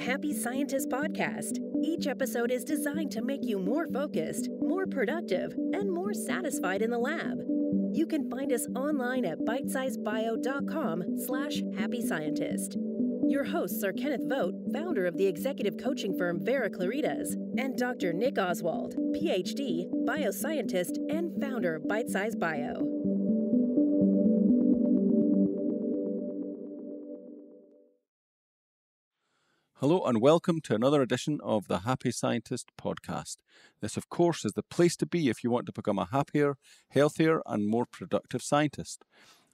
Happy Scientist podcast. Each episode is designed to make you more focused, more productive, and more satisfied in the lab. You can find us online at bitesizebio.com/happyscientist. Your hosts are Kenneth Vogt, founder of the executive coaching firm Vera Claritas, and Dr. Nick Oswald, PhD, bioscientist, and founder of Bitesize Bio. Hello and welcome to another edition of the Happy Scientist podcast. This, of course, is the place to be if you want to become a happier, healthier, and more productive scientist.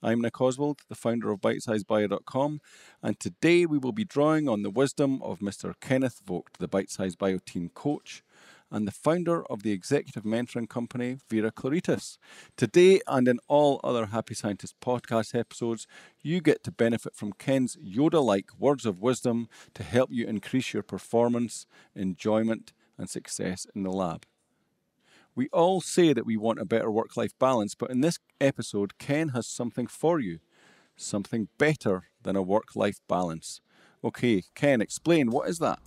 I'm Nick Oswald, the founder of BitesizeBio.com, and today we will be drawing on the wisdom of Mr. Kenneth Vogt, the Bitesize Bio team coach, and the founder of the executive mentoring company, Vera Claritas. Today, and in all other Happy Scientist podcast episodes, you get to benefit from Ken's Yoda-like words of wisdom to help you increase your performance, enjoyment, and success in the lab. We all say that we want a better work-life balance, but in this episode, Ken has something for you, something better than a work-life balance. Okay, Ken, explain, what is that?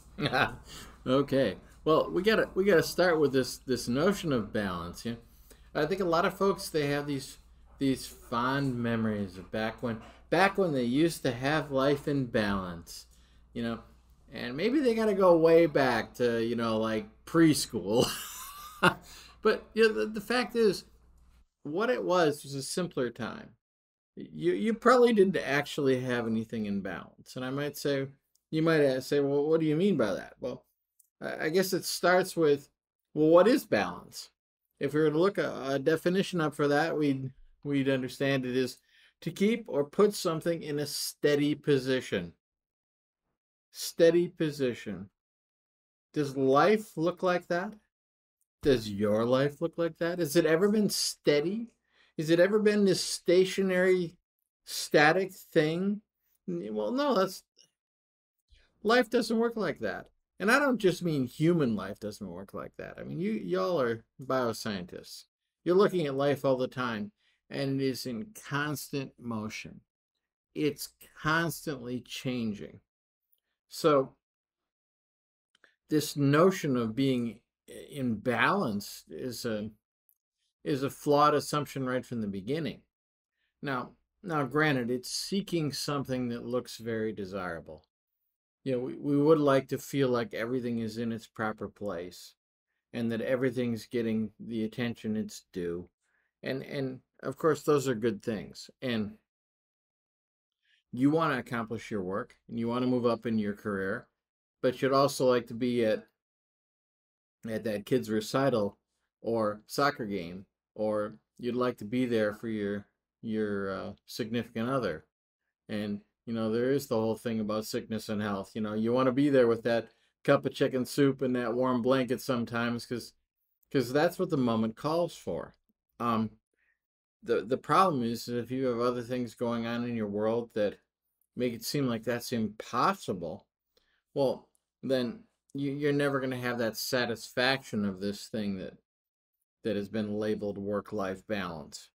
Okay. Well, we gotta start with this notion of balance. Yeah, I think a lot of folks, they have these fond memories of back when they used to have life in balance, and maybe they gotta go way back to like preschool. But the fact is, what it was a simpler time. You probably didn't actually have anything in balance, and you might say, well, what do you mean by that? Well, I guess it starts with, well, what is balance? If we were to look a definition up for that, we'd understand it is to keep or put something in a steady position. Steady position. Does life look like that? Does your life look like that? Has it ever been steady? Has it ever been this stationary, static thing? Well, no, life doesn't work like that. And I don't just mean human life doesn't work like that. I mean, y'all are bioscientists. You're looking at life all the time, and it is in constant motion. It's constantly changing. So this notion of being in balance is a flawed assumption right from the beginning. Now, granted, it's seeking something that looks very desirable. We would like to feel like everything is in its proper place and that everything's getting the attention it's due. And of course, those are good things. And you want to accomplish your work and you want to move up in your career, but you'd also like to be at that kid's recital or soccer game, or you'd like to be there for your significant other. And there is the whole thing about sickness and health. You want to be there with that cup of chicken soup and that warm blanket sometimes, because that's what the moment calls for. The problem is if you have other things going on in your world that make it seem like that's impossible, well, then you're never going to have that satisfaction of this thing that has been labeled work-life balance.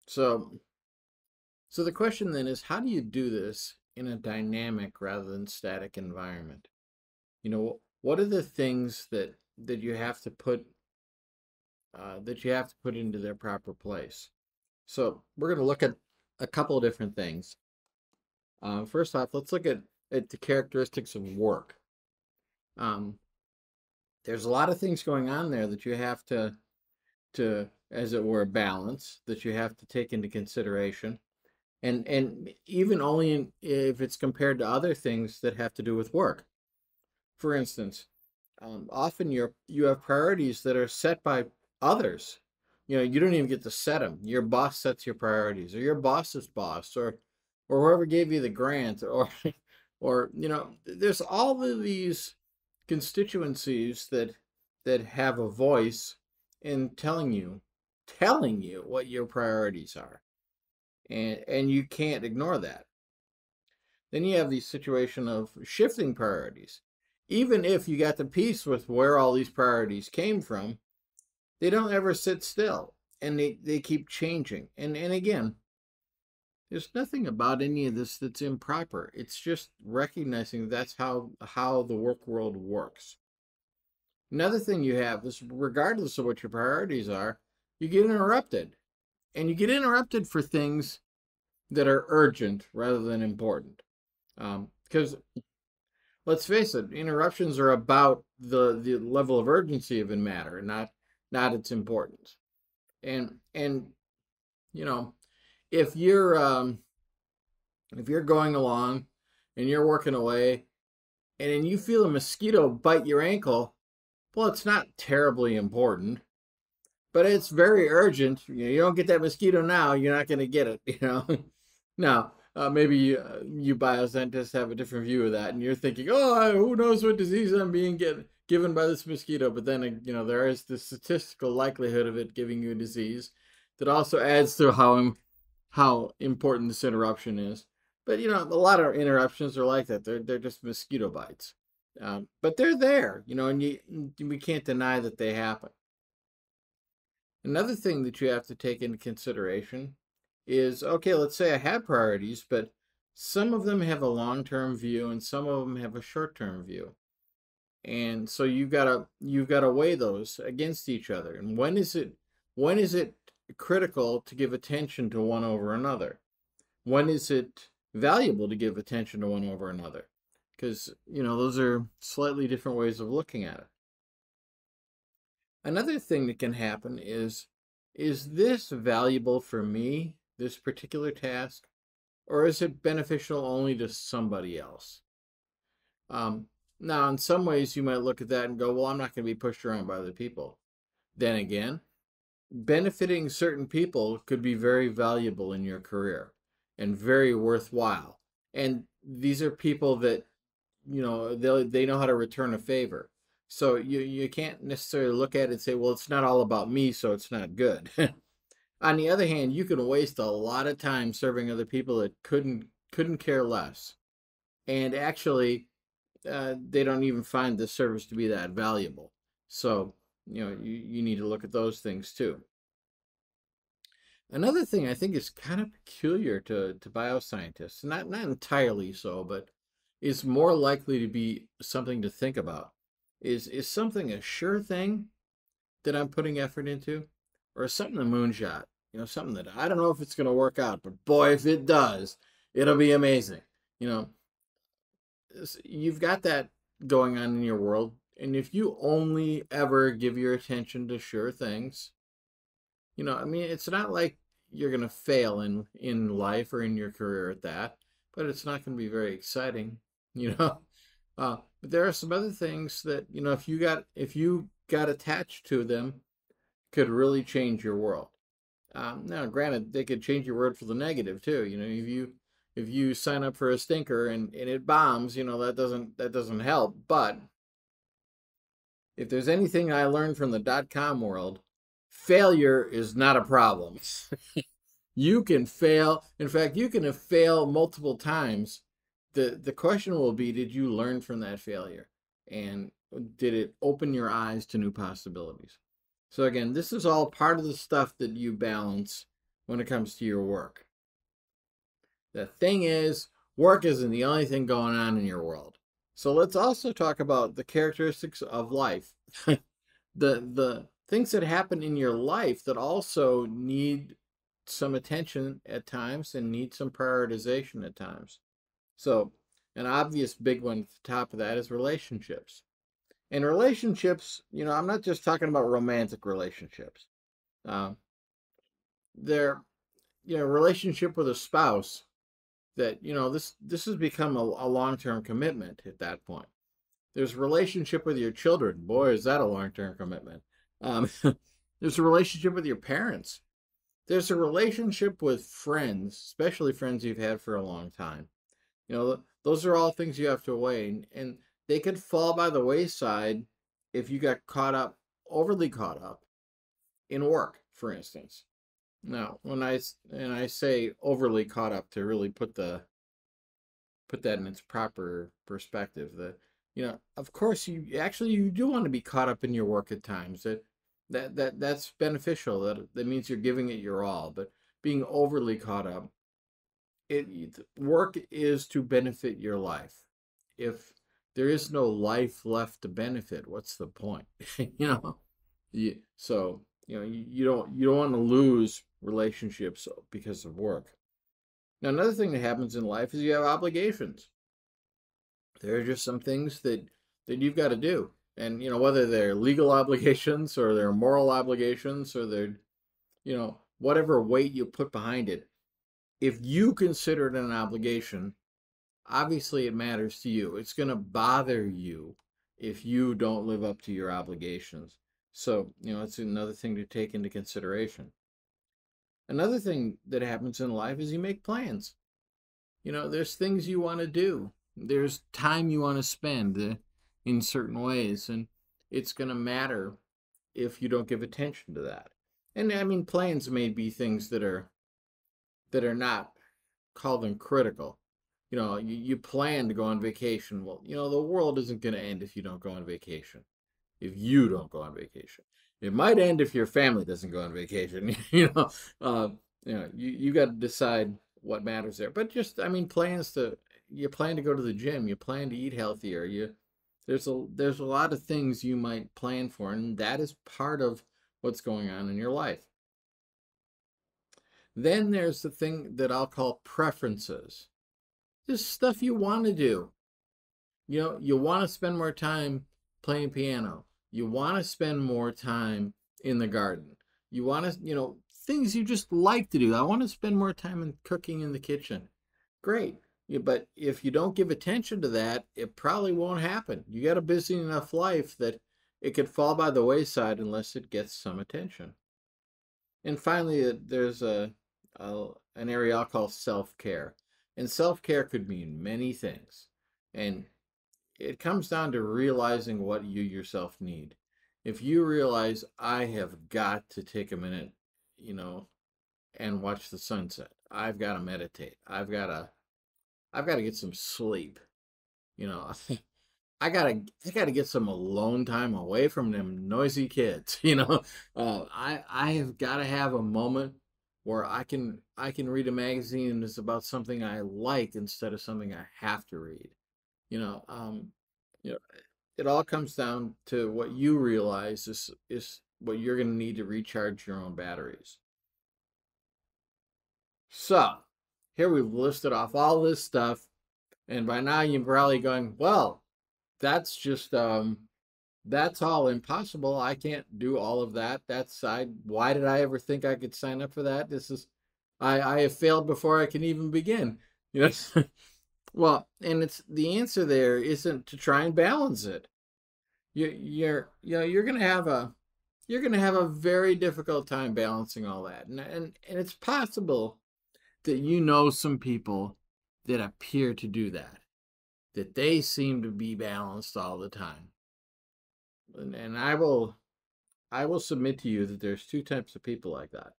So the question then is, how do you do this in a dynamic rather than static environment? What are the things that you have to put into their proper place? So we're going to look at a couple of different things. First off, let's look at the characteristics of work. There's a lot of things going on there that you have to, as it were, balance, that you have to take into consideration. And even only if it's compared to other things that have to do with work. For instance, often you have priorities that are set by others. You don't even get to set them. Your boss sets your priorities, or your boss's boss, or whoever gave you the grant, or there's all of these constituencies that have a voice in telling you what your priorities are. And you can't ignore that. Then you have the situation of shifting priorities. Even if you got to peace with where all these priorities came from, they don't ever sit still, and they keep changing. And again, There's nothing about any of this that's improper. It's just recognizing that's how the work world works. Another thing you have is, regardless of what your priorities are, you get interrupted. And you get interrupted for things that are urgent rather than important. Because let's face it, interruptions are about the level of urgency of a matter, not its importance. And you know, if you're going along and you're working away, and then you feel a mosquito bite your ankle, well, it's not terribly important, but it's very urgent. You don't get that mosquito now, you're not going to get it. Now, maybe you bioscientists have a different view of that, and you're thinking, oh, who knows what disease I'm being given by this mosquito. But then, there is the statistical likelihood of it giving you a disease that also adds to how important this interruption is. But, a lot of interruptions are like that. They're just mosquito bites. But they're there, and we can't deny that they happen. Another thing that you have to take into consideration is, okay, let's say I have priorities, but some of them have a long-term view and some of them have a short-term view. And so you've got to weigh those against each other. And when is it critical to give attention to one over another? When is it valuable to give attention to one over another? Because, those are slightly different ways of looking at it. Another thing that can happen is this valuable for me, this particular task, or is it beneficial only to somebody else? Now, in some ways, you might look at that and go, well, I'm not going to be pushed around by other people. Then again, benefiting certain people could be very valuable in your career and very worthwhile. And these are people that, they know how to return a favor. So you can't necessarily look at it and say, well, it's not all about me, so it's not good. On the other hand, you can waste a lot of time serving other people that couldn't care less. And actually, they don't even find the service to be that valuable. So, you need to look at those things too. Another thing I think is kind of peculiar to bioscientists, not entirely so, but is more likely to be something to think about. Is something a sure thing that I'm putting effort into, or is something a moonshot? Something that I don't know if it's going to work out, but boy, if it does, it'll be amazing. You've got that going on in your world, and if you only ever give your attention to sure things, it's not like you're going to fail in life or in your career at that, but it's not going to be very exciting. But there are some other things that, if you got attached to them, could really change your world. Now, granted, they could change your world for the negative too. If you sign up for a stinker and it bombs, that doesn't help. But if there's anything I learned from the .com world, failure is not a problem. You can fail. In fact, you can fail multiple times. The question will be, did you learn from that failure? And did it open your eyes to new possibilities? So again, this is all part of the stuff that you balance when it comes to your work. The thing is, work isn't the only thing going on in your world. So let's also talk about the characteristics of life. The things that happen in your life that also need some attention at times and need some prioritization at times. So an obvious big one at the top of that is relationships. And relationships, I'm not just talking about romantic relationships. They're, relationship with a spouse that, this has become a long-term commitment at that point. There's a relationship with your children. Boy, is that a long-term commitment. There's a relationship with your parents. There's a relationship with friends, especially friends you've had for a long time. Those are all things you have to weigh, and they could fall by the wayside if you got overly caught up in work, for instance. Now, when I say overly caught up, to really put that in its proper perspective, of course you do want to be caught up in your work at times. That's beneficial. That means you're giving it your all. But being overly caught up Work is to benefit your life. If there is no life left to benefit, what's the point? So you don't want to lose relationships because of work. Now, another thing that happens in life is you have obligations. There are just some things that you've got to do, and whether they're legal obligations or they're moral obligations or they're whatever weight you put behind it. If you consider it an obligation, obviously it matters to you. It's going to bother you if you don't live up to your obligations. So, it's another thing to take into consideration. Another thing that happens in life is you make plans. There's things you want to do. There's time you want to spend in certain ways, and it's going to matter if you don't give attention to that. And I mean, plans may be things that are not, call them critical. You plan to go on vacation. Well, the world isn't going to end if you don't go on vacation. If you don't go on vacation, it might end if your family doesn't go on vacation. You got to decide what matters there. But just, I mean, you plan to go to the gym. You plan to eat healthier. There's a lot of things you might plan for, and that is part of what's going on in your life. Then there's the thing that I'll call preferences. This stuff you want to do. You want to spend more time playing piano. You want to spend more time in the garden. You want to, things you just like to do. I want to spend more time in cooking in the kitchen. Great. But if you don't give attention to that, it probably won't happen. You got a busy enough life that it could fall by the wayside unless it gets some attention. And finally, there's an area I'll call self-care. And self-care could mean many things. And it comes down to realizing what you yourself need. If you realize, I have got to take a minute, and watch the sunset. I've got to meditate. I've got to get some sleep. I gotta get some alone time away from them noisy kids. I have got to have a moment where I can read a magazine and it's about something I like instead of something I have to read. It all comes down to what you realize is what you're going to need to recharge your own batteries. So here we've listed off all this stuff, and by now you're probably going, well, that's just that's all impossible. I can't do all of that. Why did I ever think I could sign up for that? I have failed before I can even begin. Well, and the answer there isn't to try and balance it. You're gonna have a very difficult time balancing all that, and it's possible that some people that appear to do that they seem to be balanced all the time. And I will submit to you that there's two types of people like that.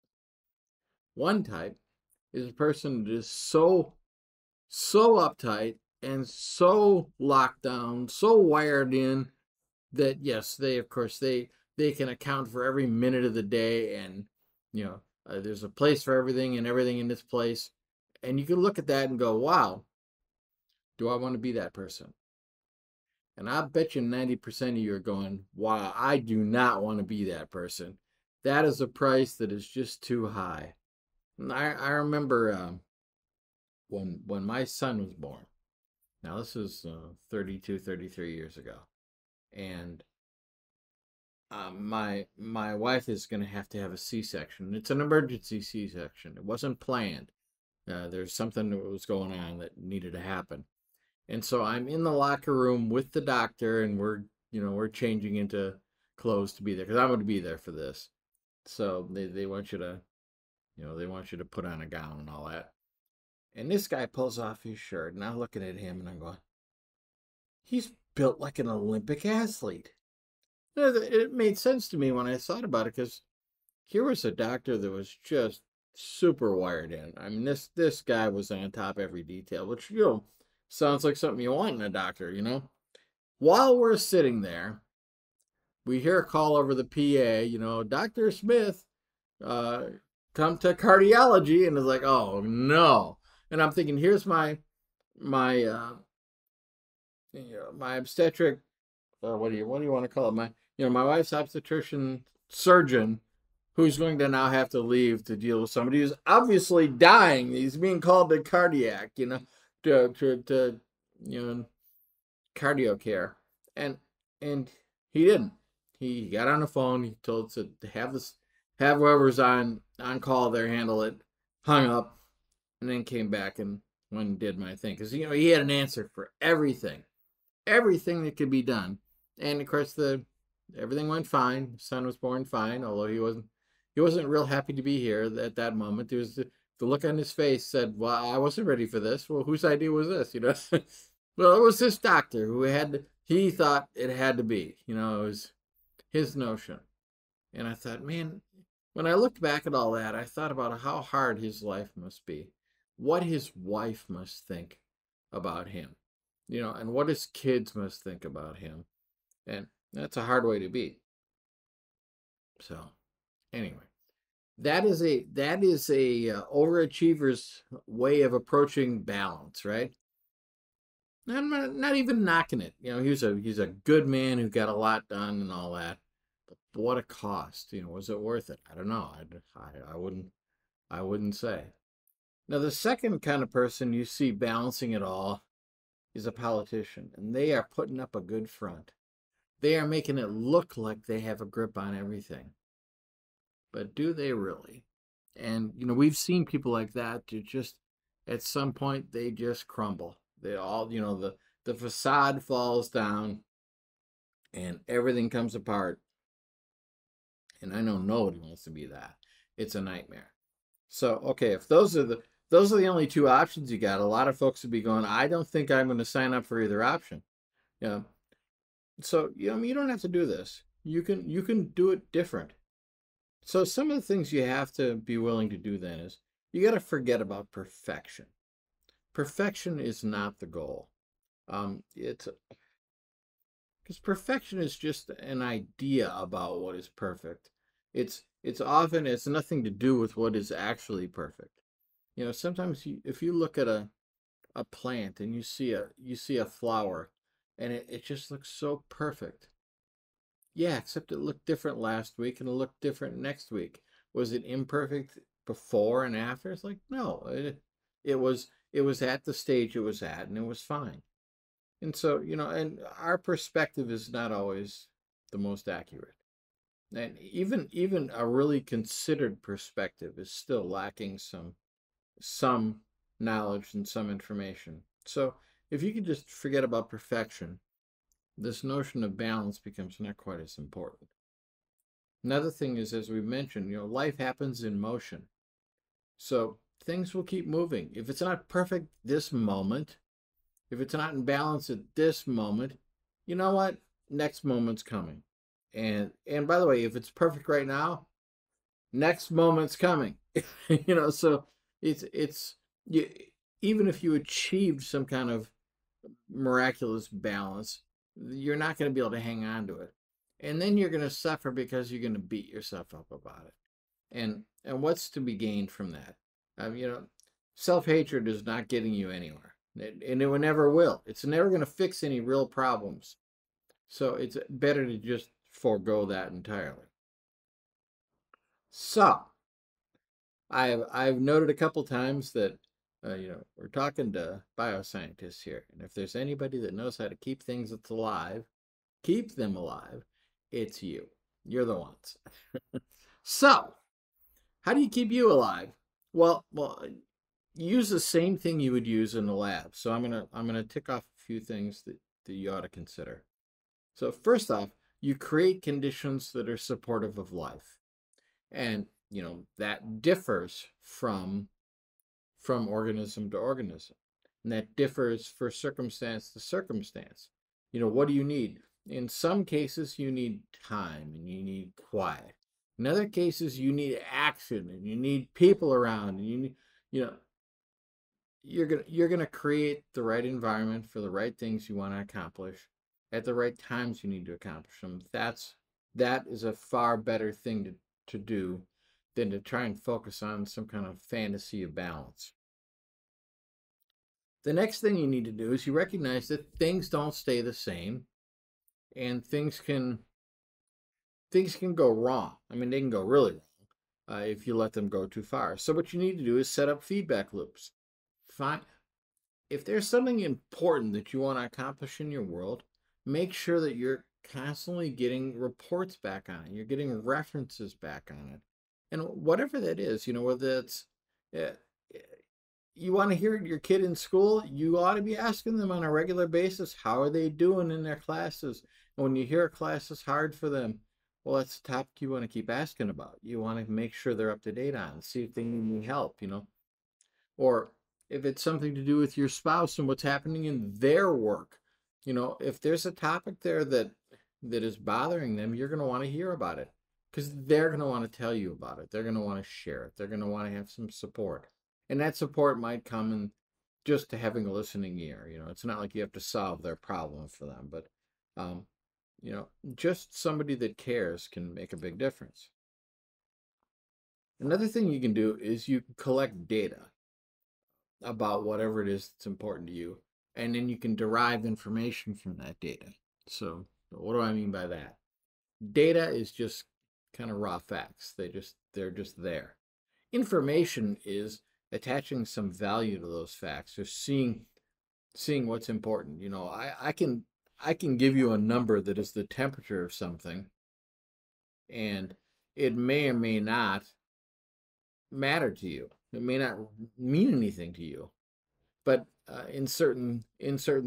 One type is a person that is so uptight and so locked down, so wired in that yes, they can account for every minute of the day, and there's a place for everything and everything in its place. And you can look at that and go, wow, do I want to be that person? And I bet you 90% of you are going, wow, I do not want to be that person. That is a price that is just too high. And I remember when my son was born. Now this is 33 years ago. And my wife is going to have a C-section. It's an emergency C-section. It wasn't planned. There's something that was going on that needed to happen. And so I'm in the locker room with the doctor, and we're changing into clothes to be there because I'm going to be there for this. So they want you to put on a gown and all that. And this guy pulls off his shirt, and I'm looking at him and I'm going, he's built like an Olympic athlete. It made sense to me when I thought about it, because here was a doctor that was just super wired in. I mean, this guy was on top of every detail, which, sounds like something you want in a doctor, While we're sitting there, we hear a call over the PA, Dr. Smith, come to cardiology. And it's like, oh, no. And I'm thinking, here's my my obstetric, what do you want to call it? My wife's obstetrician surgeon, who's going to now have to leave to deal with somebody who's obviously dying. He's being called to cardiac, to cardio care, and he didn't. He got on the phone. He told us to have whoever's on call there handle it. Hung up, and then came back and went and did my thing, because he had an answer for everything that could be done. And of course, everything went fine. His son was born fine, although he wasn't real happy to be here at that moment. There was the look on his face said, "Well, I wasn't ready for this." Well, whose idea was this? Well, it was this doctor who he thought it had to be. It was his notion. And I thought, man, when I looked back at all that, I thought about how hard his life must be, what his wife must think about him, and what his kids must think about him. And that's a hard way to be. So anyway, that is a overachiever's way of approaching balance, right? I'm not even knocking it. He's a good man who got a lot done and all that. But what a cost. Was it worth it? I don't know. I wouldn't say. Now, the second kind of person you see balancing it all is a politician, and they are putting up a good front. They are making it look like they have a grip on everything. But do they really? And, we've seen people like that to just, at some point, they just crumble. They all, the facade falls down and everything comes apart. And I know nobody wants to be that. It's a nightmare. So, okay, if those are the only two options you got, a lot of folks would be going, I don't think I'm going to sign up for either option. So, you don't have to do this. You can do it different. So some of the things you have to be willing to do then is you got to forget about perfection. Perfection is not the goal. Because perfection is just an idea about what is perfect. It's nothing to do with what is actually perfect. Sometimes if you look at a plant and you see a flower and it just looks so perfect. Yeah, except it looked different last week and it looked different next week. Was it imperfect before and after? It's like, no, it was at the stage it was at and it was fine. And so, and our perspective is not always the most accurate. And even a really considered perspective is still lacking some knowledge and some information. So if you could just forget about perfection, this notion of balance becomes not quite as important. Another thing is, as we mentioned, life happens in motion. So things will keep moving. If it's not perfect this moment, if it's not in balance at this moment, you know what? Next moment's coming. And by the way, if it's perfect right now, next moment's coming. So even if you achieved some kind of miraculous balance, you're not going to be able to hang on to it. And then you're going to suffer because you're going to beat yourself up about it. And what's to be gained from that? Self-hatred is not getting you anywhere. And it never will. It's never going to fix any real problems. So it's better to just forego that entirely. So I've noted a couple times that we're talking to bioscientists here, and if there's anybody that knows how to keep things alive, keep them alive, it's you. You're the ones. So, how do you keep you alive? Well, use the same thing you would use in the lab. So I'm gonna tick off a few things that you ought to consider. So first off, you create conditions that are supportive of life, and that differs from organism to organism, and that differs for circumstance to circumstance. What do you need? In some cases, you need time and you need quiet. In other cases, you need action and you need people around, and you need, you're gonna create the right environment for the right things you want to accomplish at the right times you need to accomplish them. That is a far better thing to do than to try and focus on some kind of fantasy of balance. The next thing you need to do is you recognize that things don't stay the same, and things can go wrong. I mean, they can go really wrong if you let them go too far. So what you need to do is set up feedback loops. Find if there's something important that you want to accomplish in your world, make sure that you're constantly getting reports back on it. You're getting references back on it. And whatever that is, whether it's you want to hear your kid in school, you ought to be asking them on a regular basis, how are they doing in their classes? And when you hear a class is hard for them, well, that's a topic you want to keep asking about. You want to make sure they're up to date on, see if they need any help, Or if it's something to do with your spouse and what's happening in their work, if there's a topic there that is bothering them, you're going to want to hear about it because they're going to want to tell you about it. They're going to want to share it. They're going to want to have some support. And that support might come in just to having a listening ear. It's not like you have to solve their problem for them, but just somebody that cares can make a big difference. Another thing you can do is you can collect data about whatever it is that's important to you, and then you can derive information from that data. So what do I mean by that? Data is just kind of raw facts. They're just there. Information is attaching some value to those facts, or seeing what's important. I can give you a number that is the temperature of something, and it may or may not matter to you. It may not mean anything to you, but in certain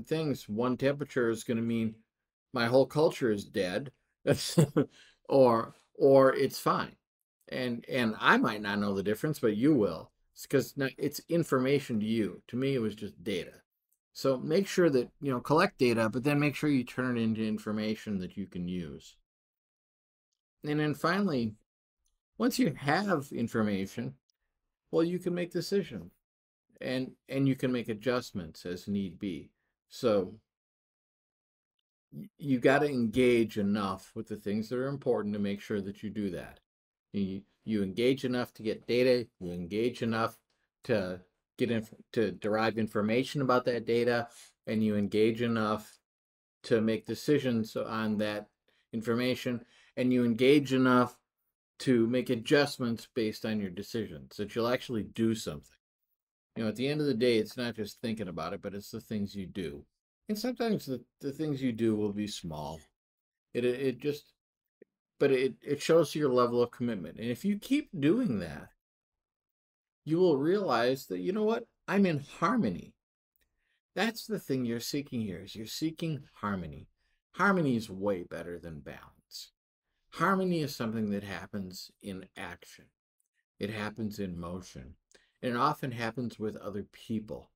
things, one temperature is going to mean my whole culture is dead, or it's fine, and I might not know the difference, but you will, because it's information to you. To me, it was just data. So make sure that collect data, but then make sure you turn it into information that you can use. And then finally, once you have information, well, you can make decisions, and you can make adjustments as need be. So you got to engage enough with the things that are important to make sure that you do that. You engage enough to get data. You engage enough to to derive information about that data, and you engage enough to make decisions on that information, and you engage enough to make adjustments based on your decisions, that you'll actually do something. At the end of the day, it's not just thinking about it, but it's the things you do. And sometimes the things you do will be small. It just, but it shows your level of commitment. And if you keep doing that, you will realize that, what? I'm in harmony. That's the thing you're seeking here, is you're seeking harmony. Harmony is way better than balance. Harmony is something that happens in action. It happens in motion. And it often happens with other people.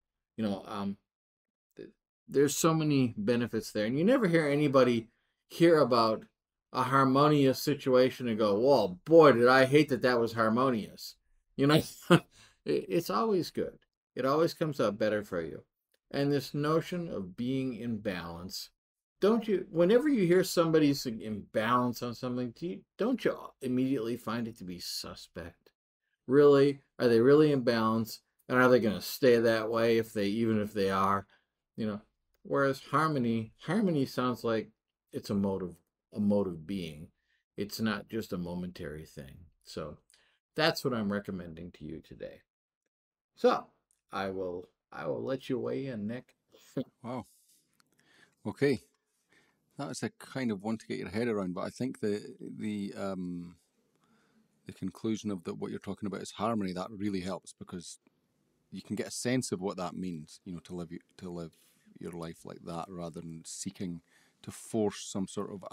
There's so many benefits there. And you never hear anybody hear about a harmonious situation and go, well, boy, did I hate that was harmonious. It's always good. It always comes out better for you. And this notion of being in balance, whenever you hear somebody's in balance on something, don't you immediately find it to be suspect? Really? Are they really in balance? And are they going to stay that way even if they are? Whereas harmony sounds like it's a mode of being. It's not just a momentary thing. So that's what I'm recommending to you today. So I will let you weigh in, Nick. Wow. Okay. That is a kind of one to get your head around, but I think the conclusion of what you're talking about is harmony. That really helps, because you can get a sense of what that means, to live your life like that, rather than seeking to force some sort of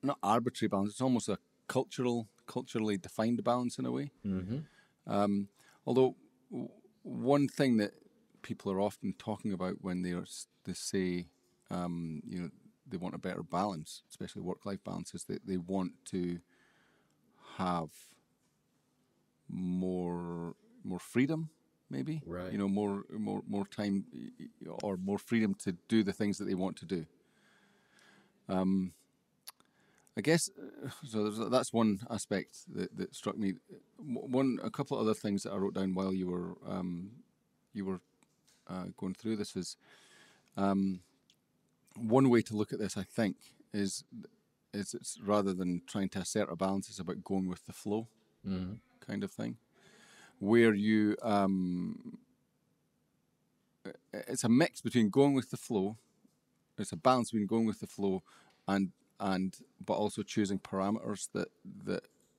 not arbitrary balance. It's almost a culturally defined balance in a way. Mm-hmm. Although one thing that people are often talking about when they say, they want a better balance, especially work-life balance, is that they want to have more freedom, maybe. Right. More time, or more freedom to do the things that they want to do. I guess so. That's one aspect that struck me. A couple of other things that I wrote down while you were going through this is one way to look at this, I think, is it's rather than trying to assert a balance, it's about going with the flow kind of thing, where you it's a mix between going with the flow. It's a balance between going with the flow and but also choosing parameters that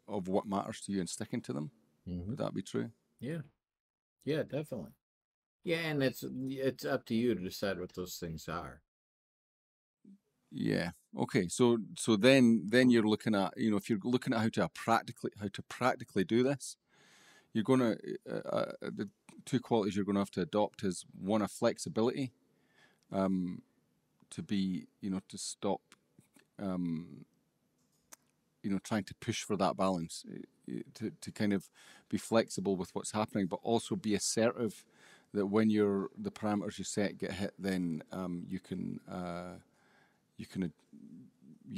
of what matters to you and sticking to them. Would that be true? Yeah, definitely. Yeah, and it's up to you to decide what those things are. Yeah. Okay. So then you're looking at, if you're looking at how to practically do this, you're going to the two qualities you're going to have to adopt is one, a flexibility, to be to stop trying to push for that balance, to kind of be flexible with what's happening, but also be assertive that when the parameters you set get hit, then you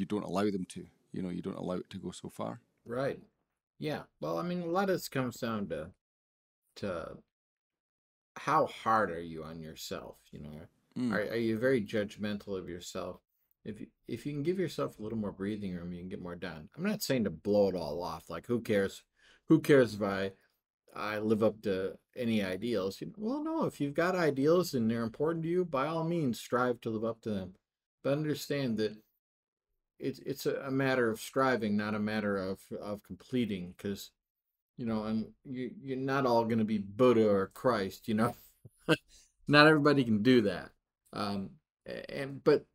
don't allow them to, you don't allow it to go so far. Right. Yeah. Well, I mean, a lot of this comes down to how hard are you on yourself? Are you very judgmental of yourself? If you can give yourself a little more breathing room, you can get more done. I'm not saying to blow it all off. Like, who cares? Who cares if I live up to any ideals? Well, no. If you've got ideals and they're important to you, by all means, strive to live up to them. But understand that it's a matter of striving, not a matter of completing. Because and you're not all going to be Buddha or Christ. Not everybody can do that.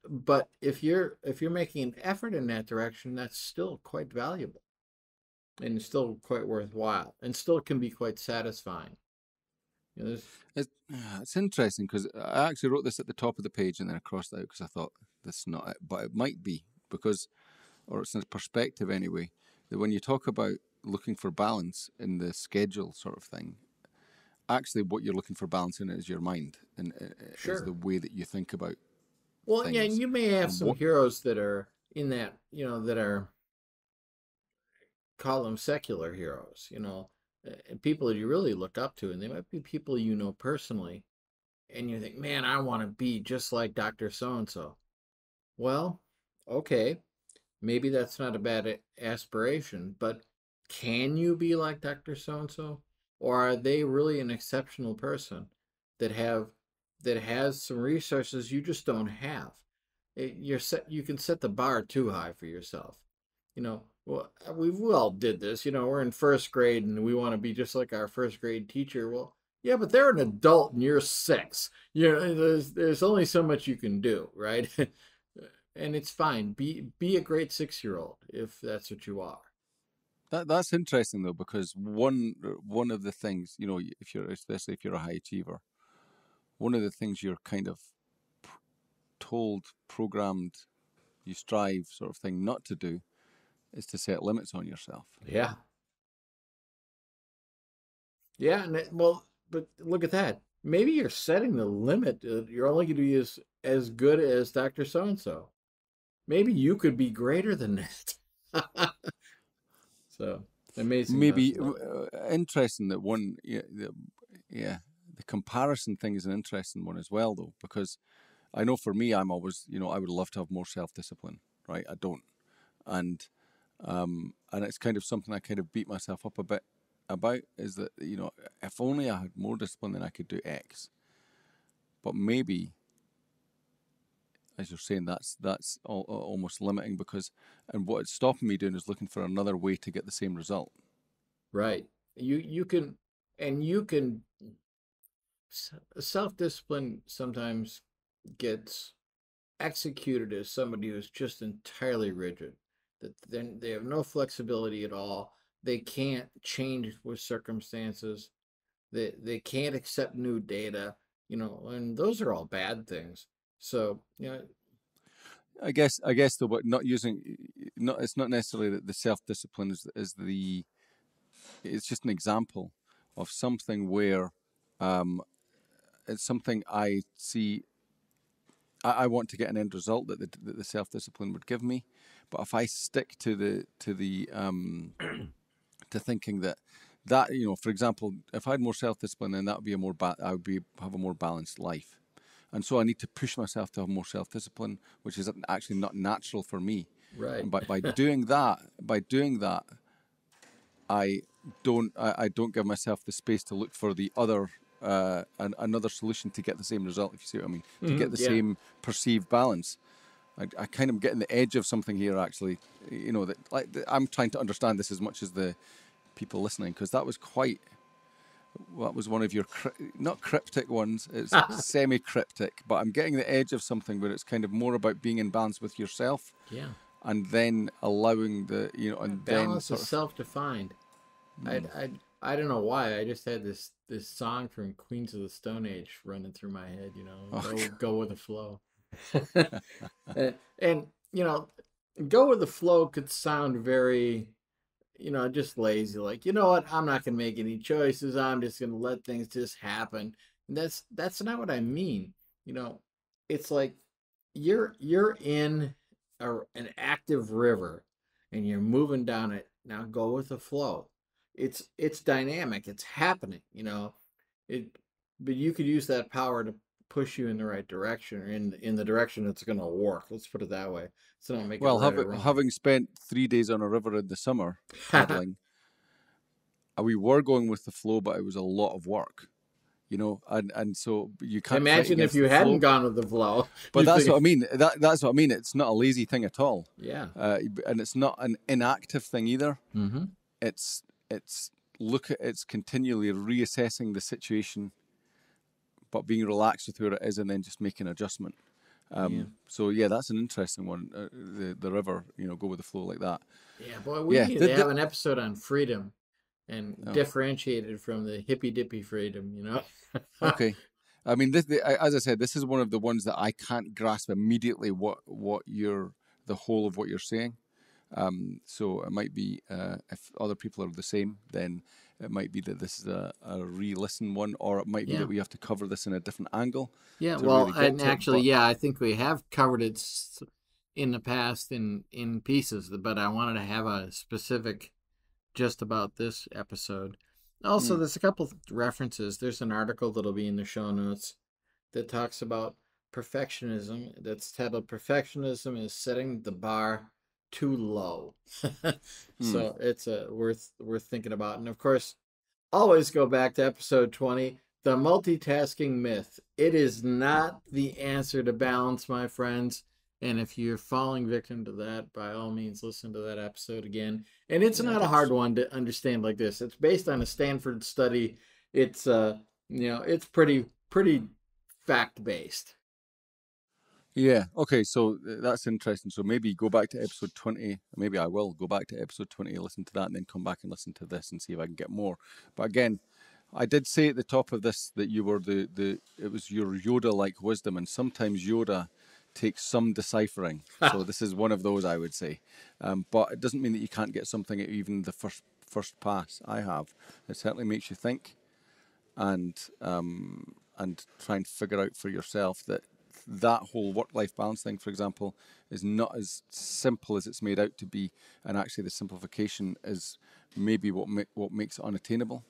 But if you're making an effort in that direction, that's still quite valuable, and it's still quite worthwhile, and still can be quite satisfying. It's interesting because I actually wrote this at the top of the page and then I crossed it out because I thought this is not it, but it might be or it's a perspective anyway, that when you talk about looking for balance in the schedule sort of thing, actually what you're looking for balance in is your mind and is the way that you think about things. Yeah, and you may have some heroes that are in that, that are, call them secular heroes, people that you really look up to, and they might be people personally, and you think, man, I want to be just like Dr. So-and-so. Well, okay, maybe that's not a bad aspiration, but can you be like Dr. So-and-so? Or are they really an exceptional person that has some resources you just don't have? You can set the bar too high for yourself. Well, we all did this. We're in first grade and we want to be just like our first grade teacher. Well, yeah, but they're an adult and you're 6. There's only so much you can do, right? And it's fine. Be a great 6-year-old if that's what you are. That's interesting though, because one of the things, especially if you're a high achiever, one of the things you're kind of told, programmed, you strive sort of thing not to do is to set limits on yourself. Yeah. Yeah, but look at that. Maybe you're setting the limit. You're only going to be as good as Dr. So-and-so. Maybe you could be greater than that. So amazing. Maybe interesting that one, the comparison thing is an interesting one as well, though, because I know for me, I'm always, I would love to have more self-discipline, right? I don't, and it's kind of something I kind of beat myself up a bit about, is that if only I had more discipline, then I could do X. But maybe, as you're saying, that's almost limiting, and what it's stopping me doing is looking for another way to get the same result. Right. You can self-discipline sometimes gets executed as somebody who's just entirely rigid, that then they have no flexibility at all. They can't change with circumstances. They can't accept new data, and those are all bad things. So, I guess though, but it's not necessarily that the self-discipline is it's just an example of something where it's something I see. I want to get an end result that the self-discipline would give me, but if I stick to the to thinking that that, for example, if I had more self-discipline, then that would be have a more balanced life. And so I need to push myself to have more self-discipline, which is actually not natural for me. Right. And by doing that, I don't give myself the space to look for the other another solution to get the same result, if you see what I mean, to get the same perceived balance. I kind of getting the edge of something here, actually. I'm trying to understand this as much as the people listening, because that was one of your not cryptic ones. It's semi-cryptic, but I'm getting the edge of something where it's kind of more about being in balance with yourself. Yeah. And then allowing and balance then is self-defined. I don't know why. I just had this song from Queens of the Stone Age running through my head. Go with the flow. and go with the flow could sound very, just lazy. Like, you know what? I'm not gonna make any choices. I'm just gonna let things just happen. And that's not what I mean. It's like you're in an active river and you're moving down it. Now go with the flow. It's dynamic. It's happening. But you could use that power to push you in the right direction, or in the direction that's going to work. Let's put it that way. So don't make it right or wrong. Having spent 3 days on a river in the summer paddling, we were going with the flow, but it was a lot of work. And so you can't imagine if you hadn't gone with the flow. But that's what I mean. That's what I mean. It's not a lazy thing at all. Yeah. And it's not an inactive thing either. Mm-hmm. It's continually reassessing the situation, but being relaxed with where it is, and then just making an adjustment. So that's an interesting one. The river, go with the flow like that. Yeah, boy, we need to have an episode on freedom and differentiate it from the hippy dippy freedom. Okay. I mean, as I said, this is one of the ones that I can't grasp immediately what the whole of what you're saying. So it might be, if other people are the same, then it might be that this is a re-listen one, or it might be that we have to cover this in a different angle. Yeah, well, really and actually, I think we have covered it in the past in pieces, but I wanted to have a specific just about this episode. Also, there's a couple references. There's an article that'll be in the show notes that talks about perfectionism. That's titled "Perfectionism is Setting the Bar Too Low." So it's worth thinking about. And of course, always go back to episode 20, the multitasking myth. It is not the answer to balance, my friends. And if you're falling victim to that, by all means, listen to that episode again. And it's not a hard one to understand like this. It's based on a Stanford study. It's it's pretty fact-based. Yeah. Okay. So that's interesting. So maybe go back to episode 20. Maybe I will go back to episode 20, listen to that, and then come back and listen to this and see if I can get more. But again, I did say at the top of this that you were it was your Yoda-like wisdom, and sometimes Yoda takes some deciphering. So this is one of those, I would say. But it doesn't mean that you can't get something at even the first pass. I have. It certainly makes you think, and try and figure out for yourself that whole work-life balance thing, for example, is not as simple as it's made out to be, and actually the simplification is maybe what makes it unattainable.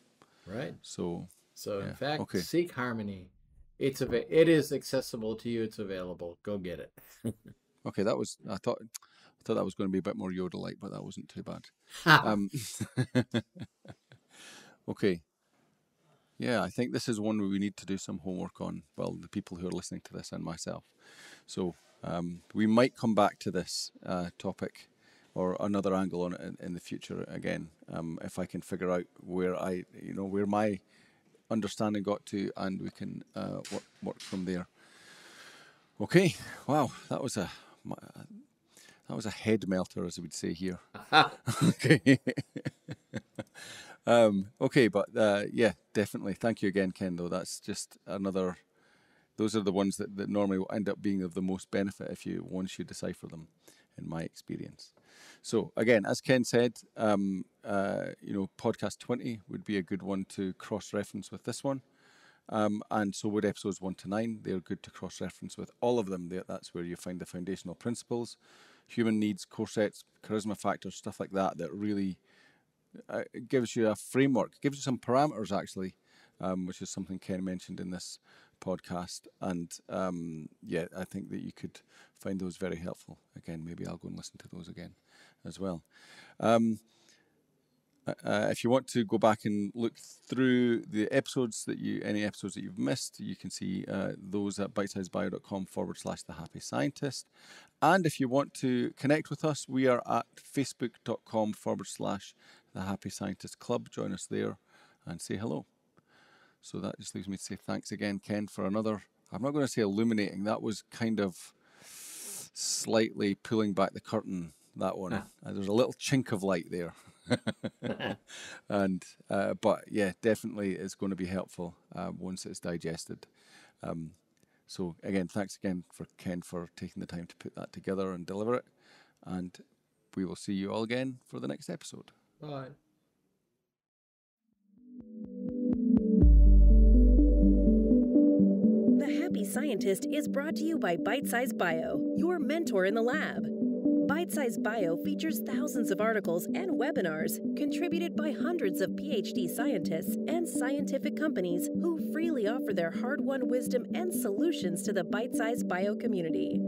Right. So in fact, seek harmony. It is accessible to you. It's available. Go get it. Okay, I thought that was going to be a bit more Yoda-like, but that wasn't too bad. Okay. Yeah, I think this is one where we need to do some homework on, well, the people who are listening to this and myself. So we might come back to this topic or another angle on it in the future again, if I can figure out where where my understanding got to, and we can work from there. Okay, wow, that was a head melter, as we would say here. Okay. Okay, but yeah, definitely. Thank you again, Ken, though. That's just another, those are the ones that normally will end up being of the most benefit once you decipher them, in my experience. So again, as Ken said, podcast 20 would be a good one to cross-reference with this one. And so would episodes 1 to 9. They're good to cross-reference with all of them. That's where you find the foundational principles, human needs, core sets, charisma factors, stuff like that really it gives you a framework, gives you some parameters actually, which is something Ken mentioned in this podcast. And yeah, I think that you could find those very helpful. Again, maybe I'll go and listen to those again as well. If you want to go back and look through the episodes any episodes that you've missed, you can see those at bitesizebio.com/The Happy Scientist. And if you want to connect with us, we are at facebook.com/The Happy Scientist Club. Join us there and say hello. So that just leaves me to say thanks again, Ken, for another, I'm not going to say illuminating, that was kind of slightly pulling back the curtain, that one. There's a little chink of light there. And but yeah, definitely it's going to be helpful once it's digested. So again, thanks again for Ken for taking the time to put that together and deliver it. And we will see you all again for the next episode. Bye. The Happy Scientist is brought to you by Bitesize Bio, your mentor in the lab. Bitesize Bio features thousands of articles and webinars contributed by hundreds of PhD scientists and scientific companies who freely offer their hard-won wisdom and solutions to the Bitesize Bio community.